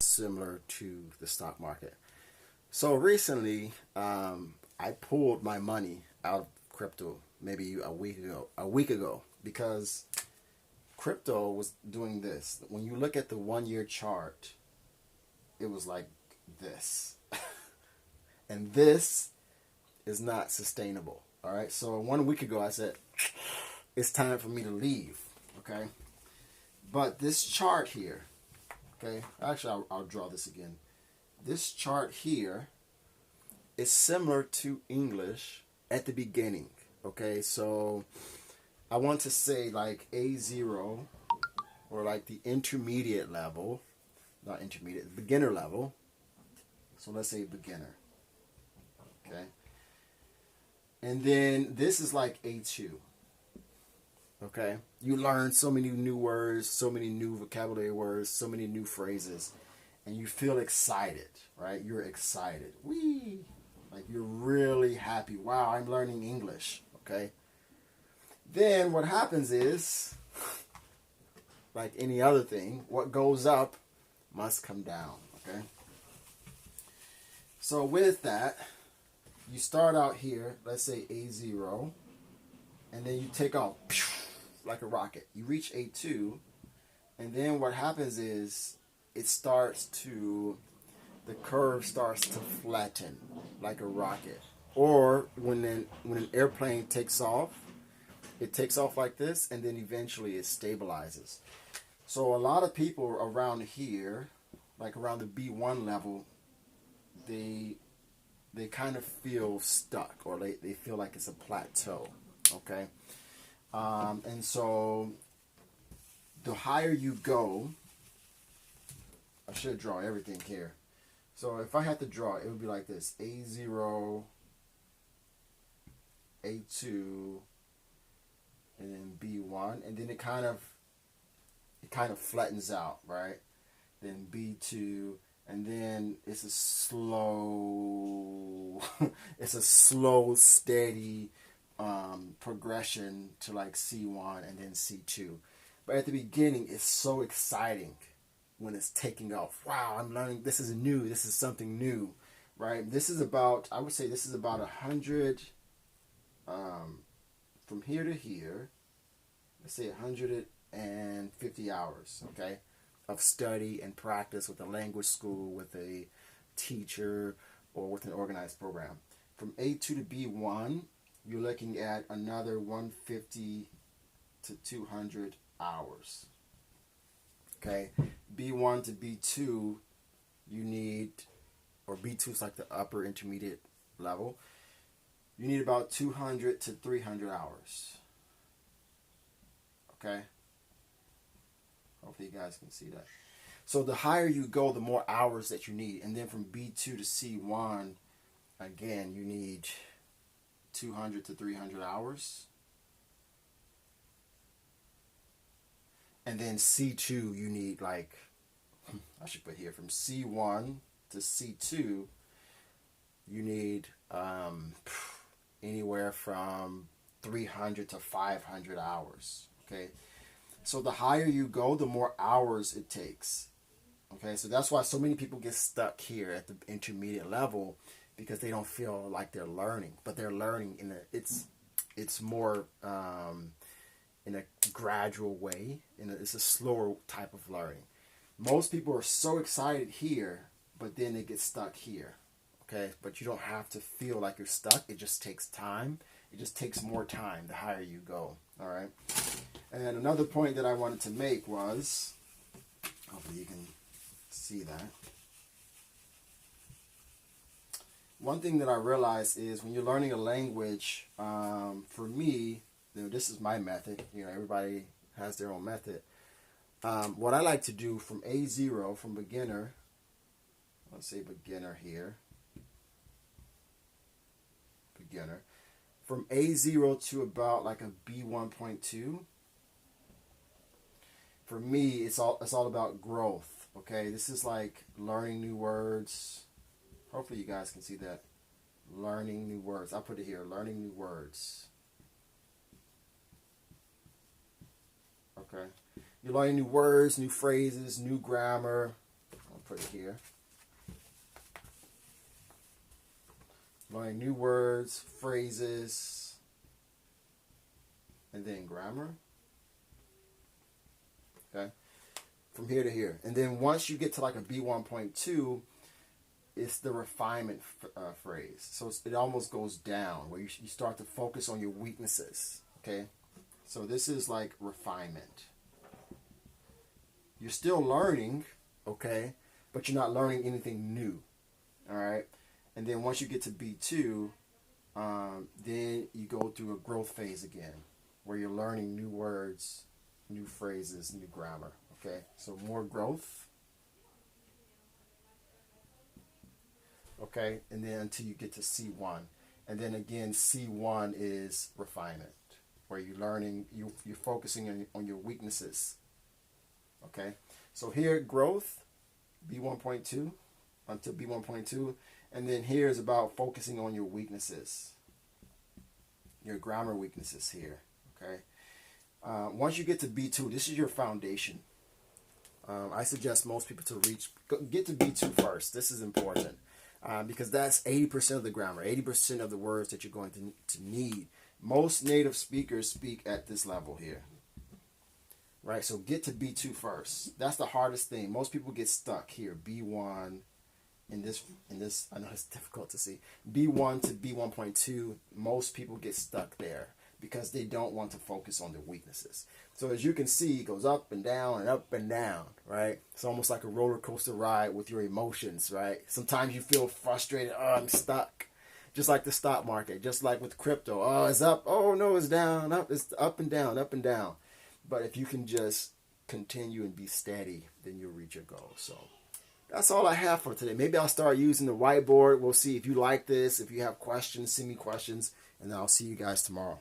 similar to the stock market. So recently, I pulled my money out of crypto maybe a week ago, because crypto was doing this. When you look at the 1 year chart, it was like this. And this is not sustainable. All right. So 1 week ago, I said, it's time for me to leave. Okay. But this chart here, okay, actually, I'll draw this again. This chart here is similar to English at the beginning. Okay. So I want to say like A0, or like the intermediate level, not intermediate, beginner level. So let's say beginner. Okay. And then this is like A2. Okay. You learn so many new words, so many new vocabulary words, so many new phrases, and you feel excited, right? You're excited. Wee! Like you're really happy. Wow, I'm learning English. Okay. Then what happens is, like any other thing, what goes up must come down. Okay. So with that, you start out here, let's say A0, and then you take off like a rocket. You reach A2, and then what happens is the curve starts to flatten like a rocket. Or when an airplane takes off, it takes off like this, and then eventually it stabilizes. So a lot of people around here, like around the B1 level, they kind of feel stuck, or they feel like it's a plateau. Okay. And so the higher you go, I should draw everything here. So if I had to draw, it would be like this: A0, A2, and then B1, and then it kind of flattens out, right? Then B2, and then it's a slow, it's a slow, steady progression to like C1 and then C2. But at the beginning, it's so exciting when it's taking off. Wow, I'm learning. This is new. This is something new, right? This is about, I would say, this is about 100 from here to here. Let's say 150 hours, okay, of study and practice with a language school, with a teacher, or with an organized program. From A2 to B1, you're looking at another 150 to 200 hours. Okay, B1 to B2, you need, or B2 is like the upper intermediate level, you need about 200 to 300 hours. Okay, hopefully you guys can see that. So the higher you go, the more hours that you need. And then from B2 to C1, again, you need 200 to 300 hours. And then C2, you need like, I should put here, from C1 to C2, you need anywhere from 300 to 500 hours. Okay. So the higher you go, the more hours it takes. Okay. So that's why so many people get stuck here at the intermediate level, because they don't feel like they're learning, but they're learning it's more in a gradual way. It's a slower type of learning. Most people are so excited here, but then they get stuck here. Okay, but you don't have to feel like you're stuck. It just takes time. It just takes more time the higher you go. All right. And another point that I wanted to make was, hopefully you can see that. One thing that I realized is when you're learning a language, for me, this is my method. Everybody has their own method. What I like to do from A0, from beginner, let's say beginner here, beginner, from A0 to about like a B1.2. For me, it's all about growth. Okay, this is like learning new words. Hopefully you guys can see that. Learning new words. I'll put it here. Learning new words. Okay. You're learning new words, new phrases, new grammar. I'll put it here. Learning new words, phrases, and then grammar. Okay, from here to here. And then once you get to like a B1.2, it's the refinement phrase. So it almost goes down, where you start to focus on your weaknesses. Okay, so this is like refinement. You're still learning, okay, but you're not learning anything new. All right. And then once you get to B2, then you go through a growth phase again, where you're learning new words, new phrases, new grammar. Okay, so more growth. Okay, and then until you get to C1. And then again, C1 is refinement, where you're learning, you're focusing on your weaknesses. Okay, so here, growth, B1.2 until B1.2. And then here is about focusing on your weaknesses, your grammar weaknesses here. Okay. Once you get to B2, this is your foundation. I suggest most people to get to B2 first. This is important because that's 80% of the grammar, 80% of the words that you're going to need. Most native speakers speak at this level here. Right. So get to B2 first. That's the hardest thing. Most people get stuck here. B1. In this, I know it's difficult to see. B1 to B1.2, most people get stuck there because they don't want to focus on their weaknesses. So as you can see, it goes up and down and up and down, right? It's almost like a roller coaster ride with your emotions, right? Sometimes you feel frustrated. Oh, I'm stuck. Just like the stock market, just like with crypto. Oh, it's up. Oh, no, it's down. Up. It's up and down, up and down. But if you can just continue and be steady, then you'll reach your goal. So that's all I have for today. Maybe I'll start using the whiteboard. We'll see if you like this. If you have questions, send me questions, and I'll see you guys tomorrow.